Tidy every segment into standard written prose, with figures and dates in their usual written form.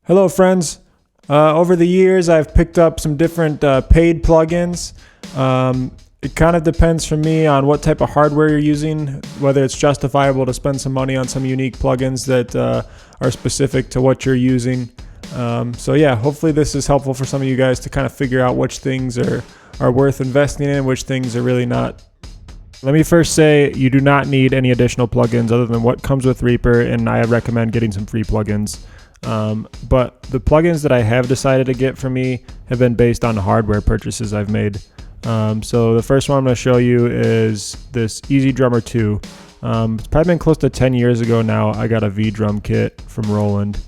Hello, friends. Over the years, I've picked up some different paid plugins. It kind of depends for me on what type of hardware you're using, whether it's justifiable to spend some money on some unique plugins that are specific to what you're using. So yeah, hopefully this is helpful for some of you guys to kind of figure out which things are worth investing in, which things are really not. Let me first say you do not need any additional plugins other than what comes with Reaper, and I recommend getting some free plugins. But the plugins that I have decided to get for me have been based on hardware purchases I've made. So the first one I'm going to show you is this Easy Drummer 2. It's probably been close to 10 years ago now. I got a V-drum kit from Roland.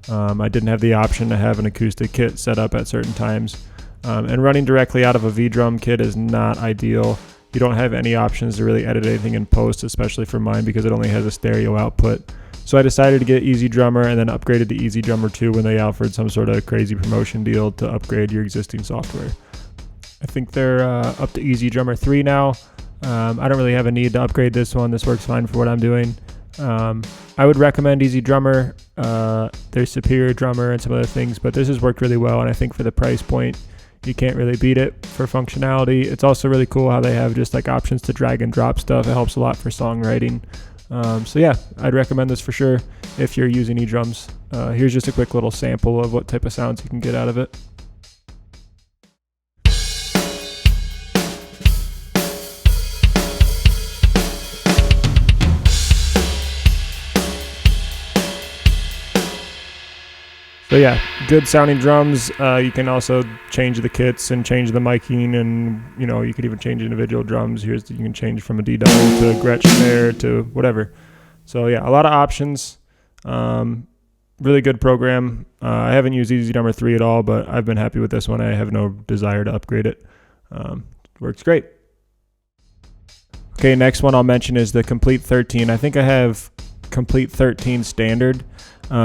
I didn't have the option to have an acoustic kit set up at certain times. And running directly out of a V-drum kit is not ideal. You don't have any options to really edit anything in post, especially for mine because it only has a stereo output. So I decided to get Easy Drummer and then upgraded to Easy Drummer 2 when they offered some sort of crazy promotion deal to upgrade your existing software. I think they're up to Easy Drummer 3 now. I don't really have a need to upgrade this one. This works fine for what I'm doing. I would recommend Easy Drummer. There's Superior Drummer and some other things, but this has worked really well, and I think for the price point, you can't really beat it for functionality. It's also really cool how they have just like options to drag and drop stuff. It helps a lot for songwriting. So yeah, I'd recommend this for sure if you're using eDrums. Here's just a quick little sample of what type of sounds you can get out of it. So yeah, good sounding drums. You can also change the kits and change the miking, and you could even change individual drums. You can change from a DAW to a Gretsch snare to whatever. So yeah, a lot of options. Really good program. I haven't used Easy Drummer 3 at all, but I've been happy with this one. I have no desire to upgrade it. Works great. Okay, next one I'll mention is the Complete 13. I think I have Complete 13 standard.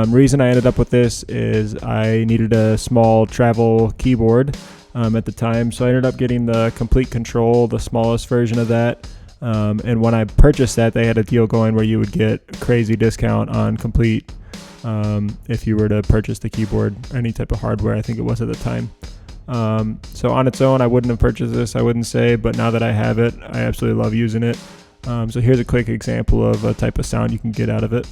Reason I ended up with this is I needed a small travel keyboard at the time, so I ended up getting the Complete Control, the smallest version of that. And when I purchased that, they had a deal going where you would get a crazy discount on Complete if you were to purchase the keyboard, any type of hardware, I think it was at the time. So on its own, I wouldn't have purchased this, I wouldn't say, but now that I have it, I absolutely love using it. So here's a quick example of a type of sound you can get out of it.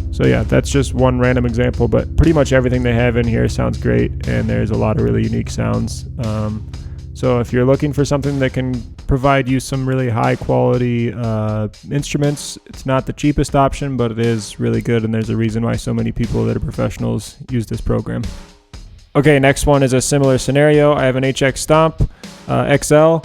So yeah, that's just one random example, but pretty much everything they have in here sounds great, and there's a lot of really unique sounds. So if you're looking for something that can provide you some really high quality instruments, it's not the cheapest option, but it is really good, and there's a reason why so many people that are professionals use this program. Okay, next one is a similar scenario. I have an HX Stomp XL,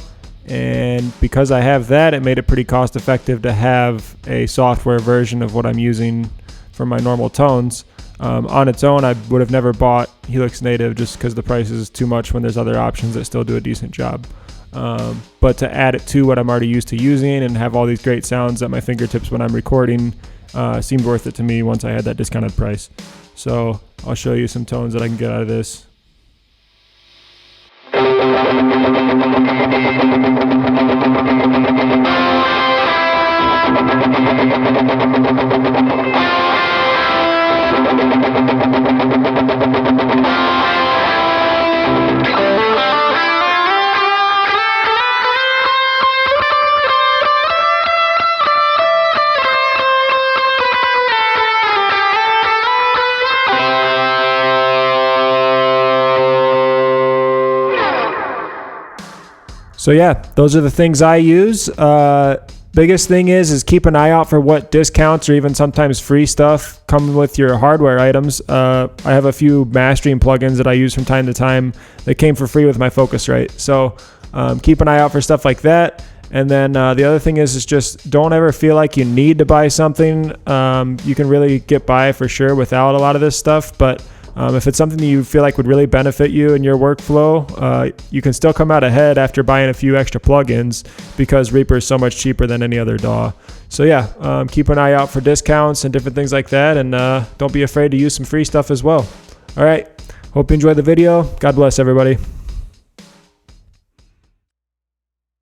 and because I have that, it made it pretty cost effective to have a software version of what I'm using for my normal tones. On its own, I would have never bought Helix Native just because the price is too much when there's other options that still do a decent job. But to add it to what I'm already used to using and have all these great sounds at my fingertips when I'm recording seemed worth it to me once I had that discounted price. So I'll show you some tones that I can get out of this. So yeah, those are the things I use. Biggest thing is keep an eye out for what discounts or even sometimes free stuff come with your hardware items. I have a few mastering plugins that I use from time to time that came for free with my Focusrite. So keep an eye out for stuff like that. And then the other thing is just don't ever feel like you need to buy something. You can really get by for sure without a lot of this stuff, but If it's something that you feel like would really benefit you in your workflow, you can still come out ahead after buying a few extra plugins because Reaper is so much cheaper than any other DAW. So yeah, keep an eye out for discounts and different things like that, and don't be afraid to use some free stuff as well. All right, hope you enjoyed the video. God bless everybody.